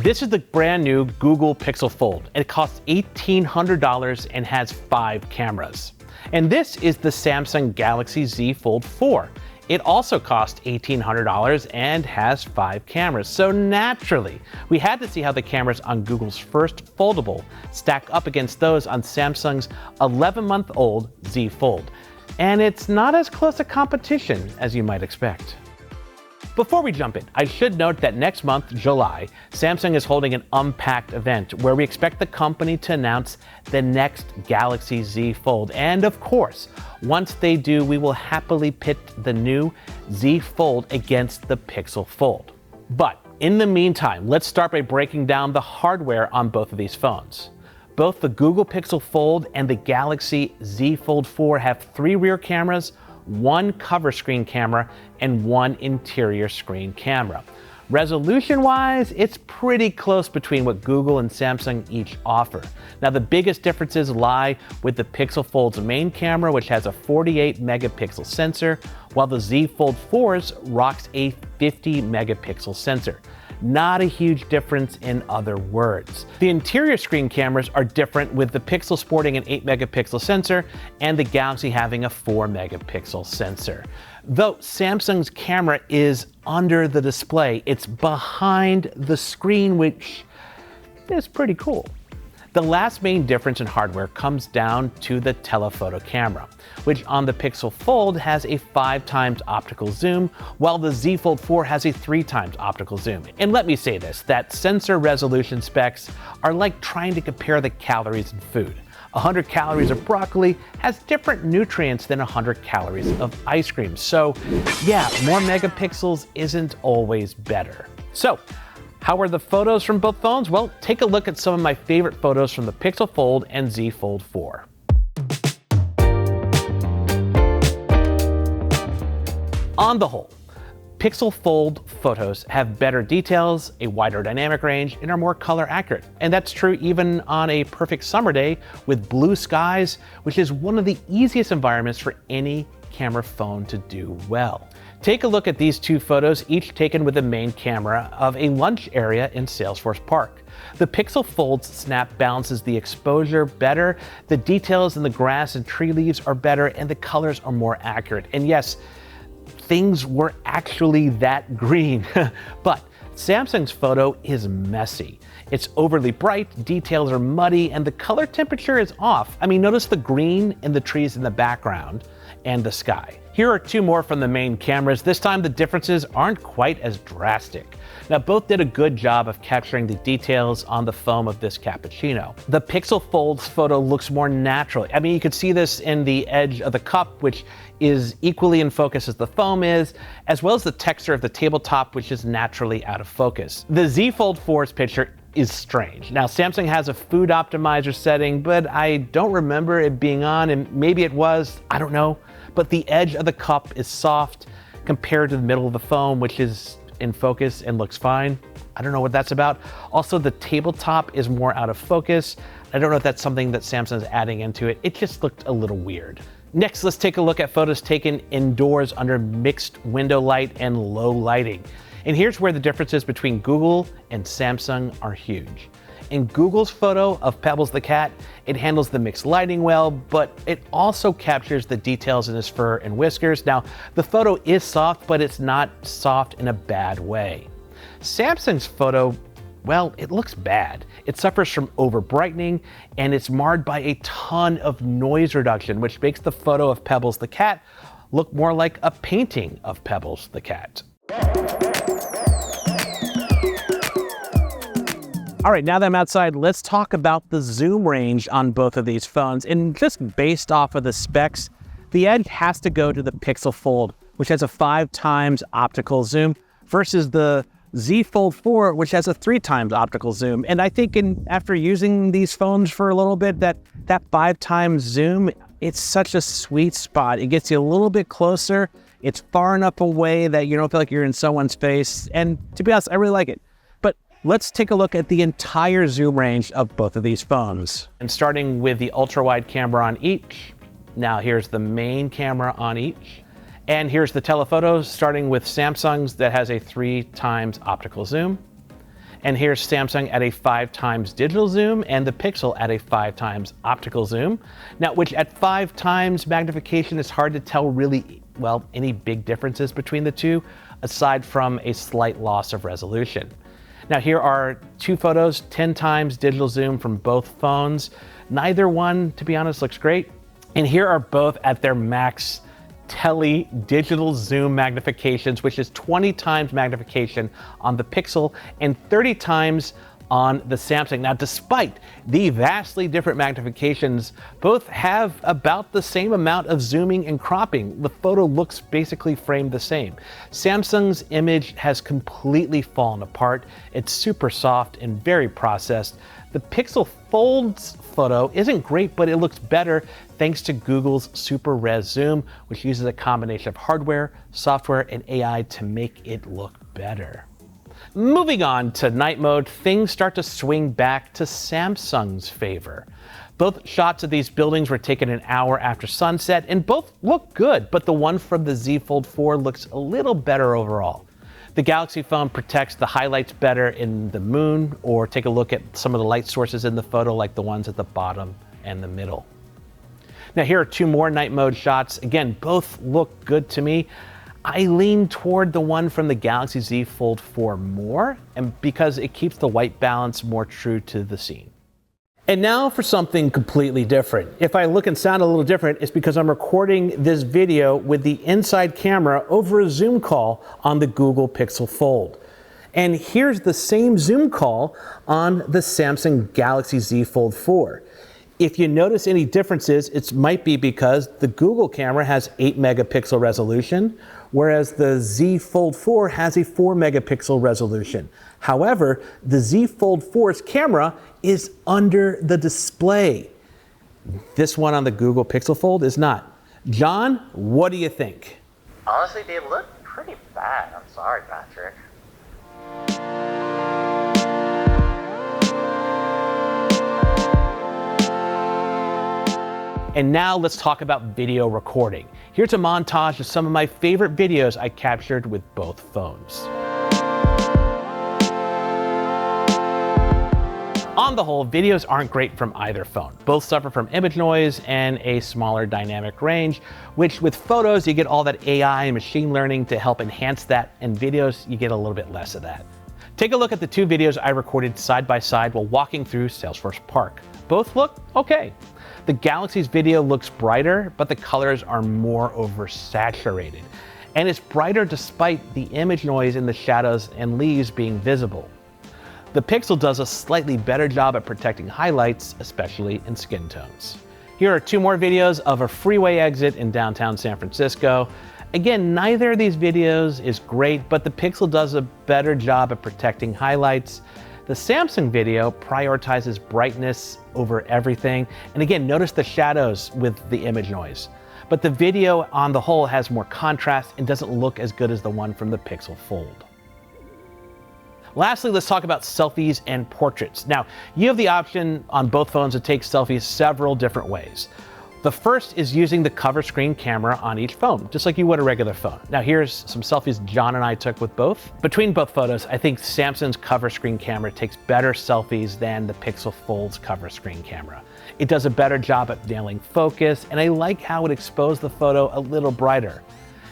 This is the brand new Google Pixel Fold. It costs $1,800 and has 5 cameras. And this is the Samsung Galaxy Z Fold 4. It also costs $1,800 and has 5 cameras. So naturally, we had to see how the cameras on Google's first foldable stack up against those on Samsung's 11-month-old Z Fold. And it's not as close a competition as you might expect. Before we jump in, I should note that next month, July, Samsung is holding an Unpacked event where we expect the company to announce the next Galaxy Z Fold. And of course, once they do, we will happily pit the new Z Fold against the Pixel Fold. But in the meantime, let's start by breaking down the hardware on both of these phones. Both the Google Pixel Fold and the Galaxy Z Fold 4 have 3 rear cameras, 1 cover screen camera, and 1 interior screen camera. Resolution-wise, it's pretty close between what Google and Samsung each offer. Now, the biggest differences lie with the Pixel Fold's main camera, which has a 48 megapixel sensor, while the Z Fold 4's rocks a 50 megapixel sensor. Not a huge difference in other words. The interior screen cameras are different, with the Pixel sporting an 8 megapixel sensor and the Galaxy having a 4 megapixel sensor. Though Samsung's camera is under the display, it's behind the screen, which is pretty cool. The last main difference in hardware comes down to the telephoto camera, which on the Pixel Fold has a 5x optical zoom, while the Z Fold 4 has a 3x optical zoom. And let me say this, that sensor resolution specs are like trying to compare the calories in food. 100 calories of broccoli has different nutrients than 100 calories of ice cream. So yeah, more megapixels isn't always better. So, how are the photos from both phones? Well, take a look at some of my favorite photos from the Pixel Fold and Z Fold 4. On the whole, Pixel Fold photos have better details, a wider dynamic range, and are more color accurate. And that's true even on a perfect summer day with blue skies, which is one of the easiest environments for any camera phone to do well. Take a look at these 2 photos, each taken with the main camera of a lunch area in Salesforce Park. The Pixel Fold's snap balances the exposure better, the details in the grass and tree leaves are better, and the colors are more accurate. And yes, things were actually that green. But Samsung's photo is messy. It's overly bright, details are muddy, and the color temperature is off. I mean, notice the green in the trees in the background and the sky. Here are 2 more from the main cameras. This time the differences aren't quite as drastic. Now, both did a good job of capturing the details on the foam of this cappuccino. The Pixel Fold's photo looks more natural. I mean, you could see this in the edge of the cup, which is equally in focus as the foam is, as well as the texture of the tabletop, which is naturally out of focus. The Z Fold 4's picture is strange. Now, Samsung has a food optimizer setting, but I don't remember it being on, and maybe it was, I don't know. But the edge of the cup is soft compared to the middle of the foam, which is in focus and looks fine. I don't know what that's about. Also, the tabletop is more out of focus. I don't know if that's something that Samsung is adding into it. It just looked a little weird. Next, let's take a look at photos taken indoors under mixed window light and low lighting. And here's where the differences between Google and Samsung are huge. In Google's photo of Pebbles the cat, it handles the mixed lighting well, but it also captures the details in his fur and whiskers. Now, the photo is soft, but it's not soft in a bad way. Samsung's photo, well, it looks bad. It suffers from over brightening, and it's marred by a ton of noise reduction, which makes the photo of Pebbles the cat look more like a painting of Pebbles the cat. All right, now that I'm outside, let's talk about the zoom range on both of these phones. And just based off of the specs, the edge has to go to the Pixel Fold, which has a 5x optical zoom, versus the Z Fold 4, which has a 3x optical zoom. And I think after using these phones for a little bit, that 5x zoom, it's such a sweet spot. It gets you a little bit closer. It's far enough away that you don't feel like you're in someone's face. And to be honest, I really like it. Let's take a look at the entire zoom range of both of these phones. And starting with the ultra-wide camera on each. Now here's the main camera on each. And here's the telephoto, starting with Samsung's that has a 3x optical zoom. And here's Samsung at a 5x digital zoom and the Pixel at a 5x optical zoom. Now, which at 5x magnification, it's hard to tell really, well, any big differences between the two, aside from a slight loss of resolution. Now here are two photos, 10x digital zoom from both phones. Neither one, to be honest, looks great. And here are both at their max digital zoom magnifications, which is 20x magnification on the Pixel and 30x on the Samsung. Now, despite the vastly different magnifications, both have about the same amount of zooming and cropping. The photo looks basically framed the same. Samsung's image has completely fallen apart. It's super soft and very processed. The Pixel Fold's photo isn't great, but it looks better thanks to Google's Super Res Zoom, which uses a combination of hardware, software, and AI to make it look better. Moving on to night mode, things start to swing back to Samsung's favor. Both shots of these buildings were taken an hour after sunset, and both look good, but the one from the Z Fold 4 looks a little better overall. The Galaxy phone protects the highlights better in the moon, or take a look at some of the light sources in the photo, like the ones at the bottom and the middle. Now here are two more night mode shots. Again, both look good to me. I lean toward the one from the Galaxy Z Fold 4 more, and because it keeps the white balance more true to the scene. And now for something completely different. If I look and sound a little different, it's because I'm recording this video with the inside camera over a Zoom call on the Google Pixel Fold. And here's the same Zoom call on the Samsung Galaxy Z Fold 4. If you notice any differences, it might be because the Google camera has 8 megapixel resolution, whereas the Z Fold 4 has a 4 megapixel resolution. However, the Z Fold 4's camera is under the display. This one on the Google Pixel Fold is not. John, what do you think? Honestly, they look pretty bad. I'm sorry, Patrick. And now let's talk about video recording. Here's a montage of some of my favorite videos I captured with both phones. On the whole, videos aren't great from either phone. Both suffer from image noise and a smaller dynamic range, which with photos, you get all that AI and machine learning to help enhance that, and videos, you get a little bit less of that. Take a look at the two videos I recorded side by side while walking through Salesforce Park. Both look okay. The Galaxy's video looks brighter, but the colors are more oversaturated. And it's brighter despite the image noise in the shadows and leaves being visible. The Pixel does a slightly better job at protecting highlights, especially in skin tones. Here are two more videos of a freeway exit in downtown San Francisco. Again, neither of these videos is great, but the Pixel does a better job at protecting highlights. The Samsung video prioritizes brightness over everything. And again, notice the shadows with the image noise. But the video on the whole has more contrast and doesn't look as good as the one from the Pixel Fold. Lastly, let's talk about selfies and portraits. Now, you have the option on both phones to take selfies several different ways. The first is using the cover screen camera on each phone, just like you would a regular phone. Now here's some selfies John and I took with both. Between both photos, I think Samsung's cover screen camera takes better selfies than the Pixel Fold's cover screen camera. It does a better job at nailing focus, and I like how it exposed the photo a little brighter.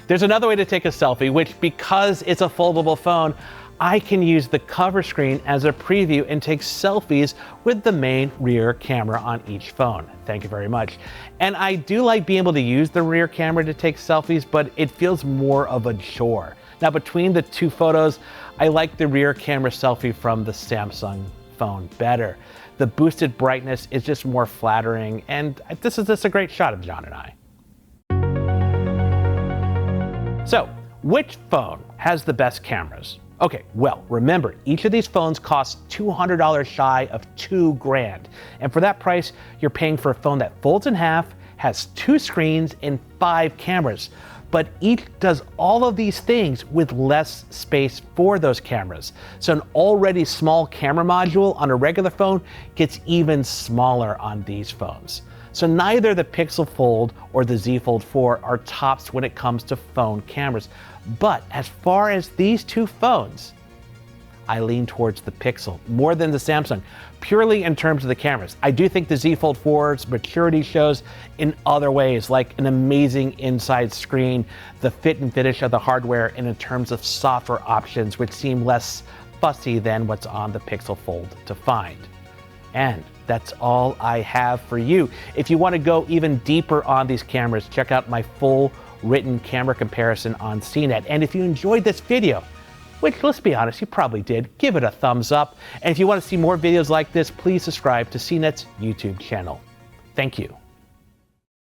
There's another way to take a selfie, which because it's a foldable phone, I can use the cover screen as a preview and take selfies with the main rear camera on each phone. Thank you very much. And I do like being able to use the rear camera to take selfies, but it feels more of a chore. Now between the two photos, I like the rear camera selfie from the Samsung phone better. The boosted brightness is just more flattering, and this is just a great shot of John and I. So, which phone has the best cameras? Okay, well, remember, each of these phones costs $200 shy of $2,000. And for that price, you're paying for a phone that folds in half, has 2 screens and 5 cameras. But each does all of these things with less space for those cameras. So an already small camera module on a regular phone gets even smaller on these phones. So neither the Pixel Fold or the Z Fold 4 are tops when it comes to phone cameras. But as far as these two phones, I lean towards the Pixel more than the Samsung, purely in terms of the cameras. I do think the Z Fold 4's maturity shows in other ways, like an amazing inside screen, the fit and finish of the hardware, and in terms of software options, which seem less fussy than what's on the Pixel Fold to find. And that's all I have for you. If you want to go even deeper on these cameras, check out my full written camera comparison on CNET. And if you enjoyed this video, which, let's be honest, you probably did, give it a thumbs up. And if you want to see more videos like this, please subscribe to CNET's YouTube channel. Thank you.